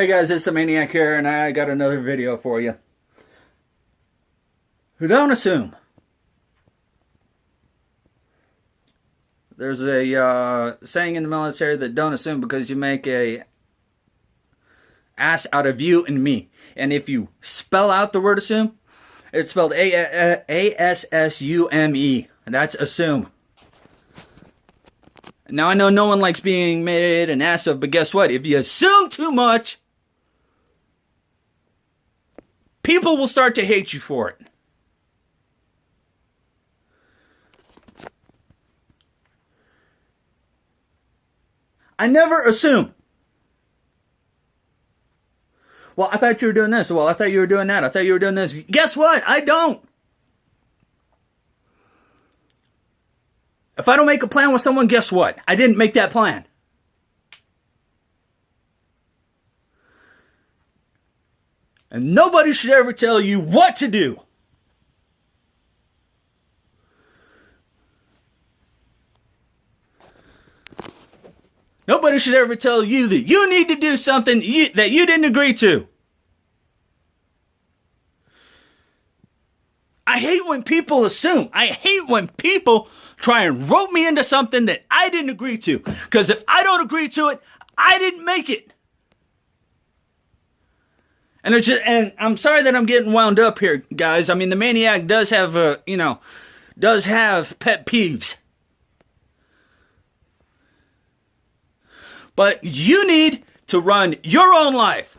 Hey guys, it's the Maniac here, and I got another video for you. Don't assume. There's a saying in the military that don't assume because you make a ass out of you and me. And if you spell out the word assume, it's spelled A-S-S-U-M-E. That's assume. Now I know no one likes being made an ass of, but guess what? If you assume too much, people will start to hate you for it. I never assume. Well, I thought you were doing this. Well, I thought you were doing that. I thought you were doing this. Guess what? I don't. If I don't make a plan with someone, guess what? I didn't make that plan. And nobody should ever tell you what to do. Nobody should ever tell you that you need to do something that you didn't agree to. I hate when people assume. I hate when people try and rope me into something that I didn't agree to. Because if I don't agree to it, I didn't make it. And and I'm sorry that I'm getting wound up here, guys. I mean, the Maniac does have does have pet peeves. But you need to run your own life.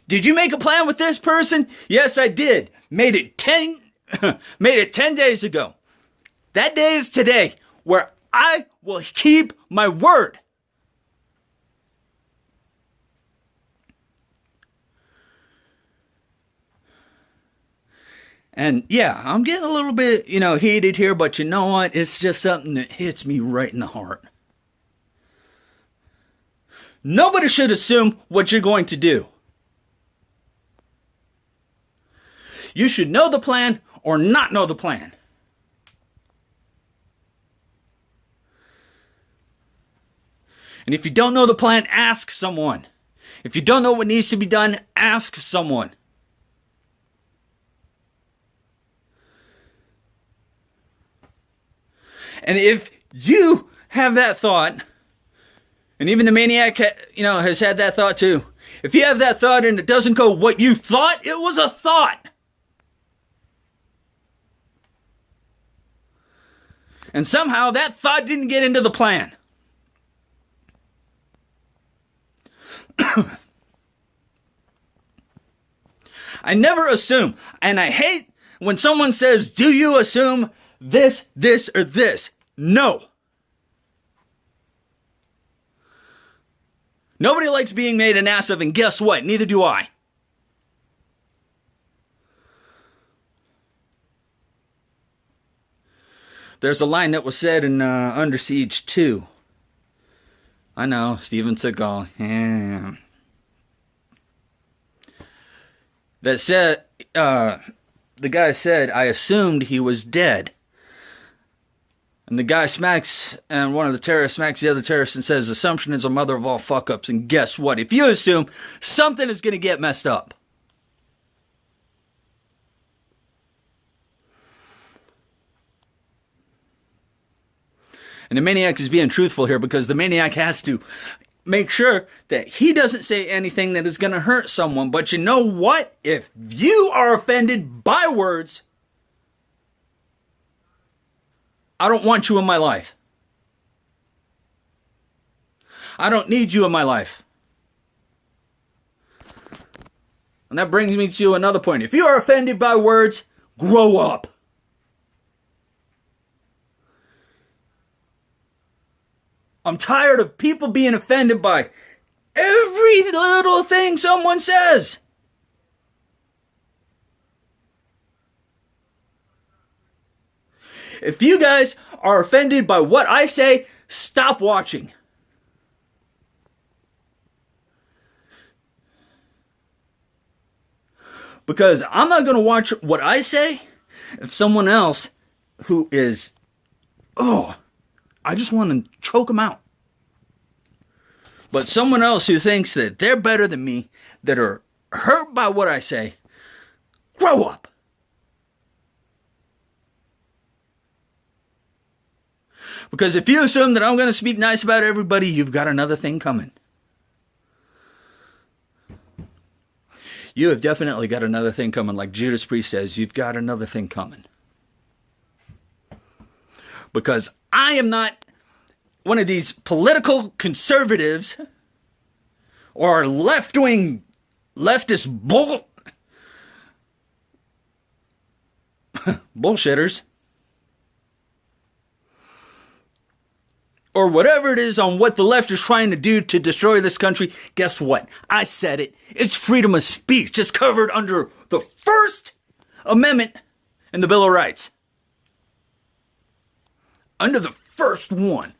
Did you make a plan with this person? Yes, I did. Made it 10 days ago. That day is today, where I will keep my word. And yeah, I'm getting a little bit, heated here, but you know what? It's just something that hits me right in the heart. Nobody should assume what you're going to do. You should know the plan or not know the plan. And if you don't know the plan, ask someone. If you don't know what needs to be done, ask someone. And if you have that thought, and even the Maniac, has had that thought too. If you have that thought and it doesn't go what you thought, it was a thought. And somehow that thought didn't get into the plan. I never assume. And I hate when someone says, do you assume this, or this? No. Nobody likes being made an ass of, and guess what? Neither do I. There's a line that was said in Under Siege 2. I know, Steven Seagal. Yeah. That said, the guy said, I assumed he was dead. And the guy smacks, and one of the terrorists smacks the other terrorist and says, assumption is a mother of all fuck-ups. And guess what? If you assume, something is going to get messed up. And the Maniac is being truthful here because the Maniac has to make sure that he doesn't say anything that is going to hurt someone. But you know what? If you are offended by words, I don't want you in my life. I don't need you in my life. And that brings me to another point. If you are offended by words, grow up. I'm tired of people being offended by every little thing someone says. If you guys are offended by what I say, stop watching. Because I'm not going to watch what I say if someone else who is, I just want to choke them out. But someone else who thinks that they're better than me, that are hurt by what I say, grow up. Because if you assume that I'm going to speak nice about everybody, you've got another thing coming. You have definitely got another thing coming. Like Judas Priest says, you've got another thing coming. Because I am not one of these political conservatives or left-wing leftist bullshitters. Or whatever it is on what the left is trying to do to destroy this country. Guess what? I said it. It's freedom of speech. It's covered under the First Amendment in the Bill of Rights. Under the first one.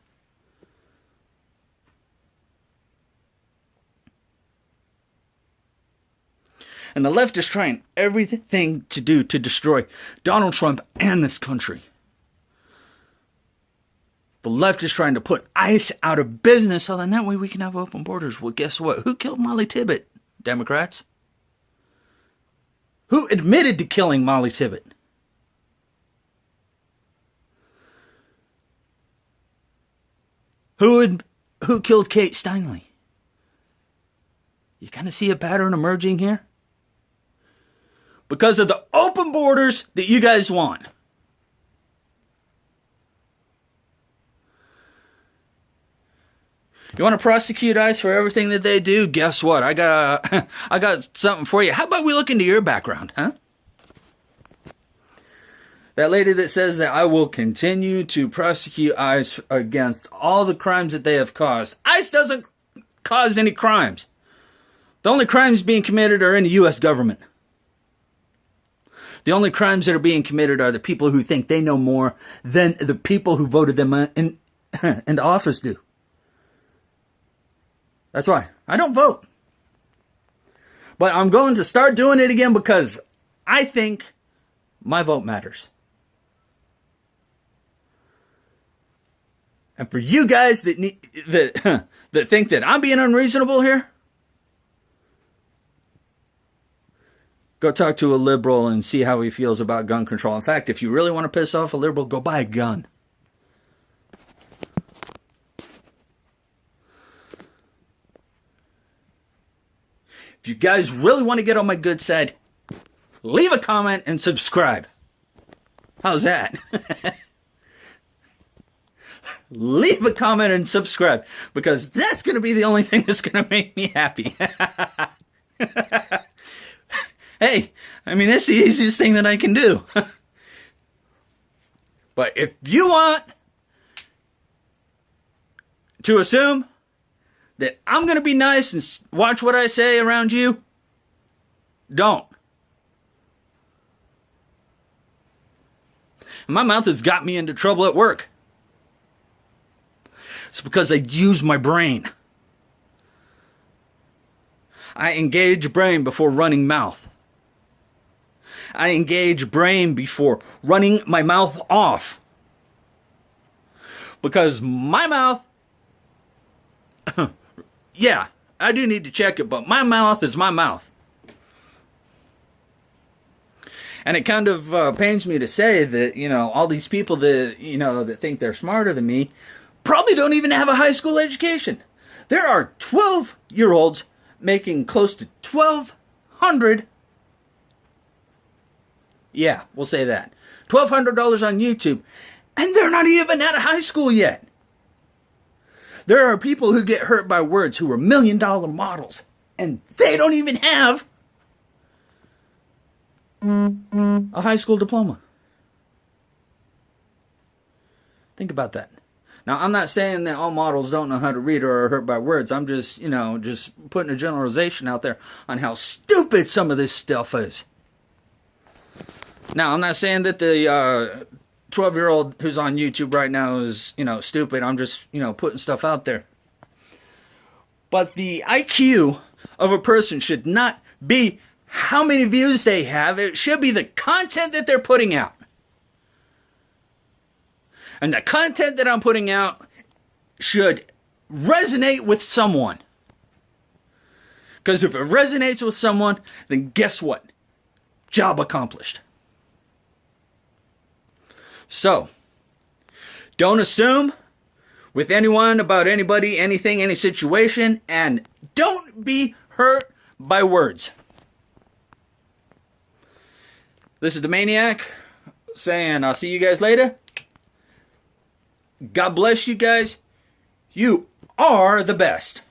And the left is trying everything to do to destroy Donald Trump and this country. The left is trying to put ICE out of business so that way we can have open borders. Well, guess what? Who killed Molly Tibbet? Democrats. Who admitted to killing Molly Tibbet? Who killed Kate Steinle? You kind of see a pattern emerging here? Because of the open borders that you guys want. You want to prosecute ICE for everything that they do? Guess what? I got something for you. How about we look into your background, huh? That lady that says that I will continue to prosecute ICE against all the crimes that they have caused. ICE doesn't cause any crimes. The only crimes being committed are in the U.S. government. The only crimes that are being committed are the people who think they know more than the people who voted them into office do. That's why I don't vote. But I'm going to start doing it again because I think my vote matters. And for you guys that think that I'm being unreasonable here, go talk to a liberal and see how he feels about gun control. In fact, if you really want to piss off a liberal, go buy a gun. If you guys really want to get on my good side, leave a comment and subscribe. How's that? Leave a comment and subscribe, because that's going to be the only thing that's going to make me happy. Hey, I mean, it's the easiest thing that I can do. But if you want to assume that I'm going to be nice and watch what I say around you, don't. My mouth has got me into trouble at work. It's because I use my brain. I engage brain before running mouth. I engage brain before running my mouth off. Because my mouth, yeah, I do need to check it, but my mouth is my mouth. And it kind of pains me to say that, all these people that, that think they're smarter than me probably don't even have a high school education. There are 12-year-olds making close to $1,200. Yeah, we'll say that. $1,200 on YouTube. And they're not even out of high school yet. There are people who get hurt by words who are $1 million models. And they don't even have a high school diploma. Think about that. Now, I'm not saying that all models don't know how to read or are hurt by words. I'm just, just putting a generalization out there on how stupid some of this stuff is. Now, I'm not saying that the 12-year-old who's on YouTube right now is, stupid. I'm just, putting stuff out there. But the IQ of a person should not be how many views they have. It should be the content that they're putting out. And the content that I'm putting out should resonate with someone. Because if it resonates with someone, then guess what? Job accomplished. So, don't assume with anyone about anybody, anything, any situation, and don't be hurt by words. This is the Maniac saying, I'll see you guys later. God bless you guys. You are the best.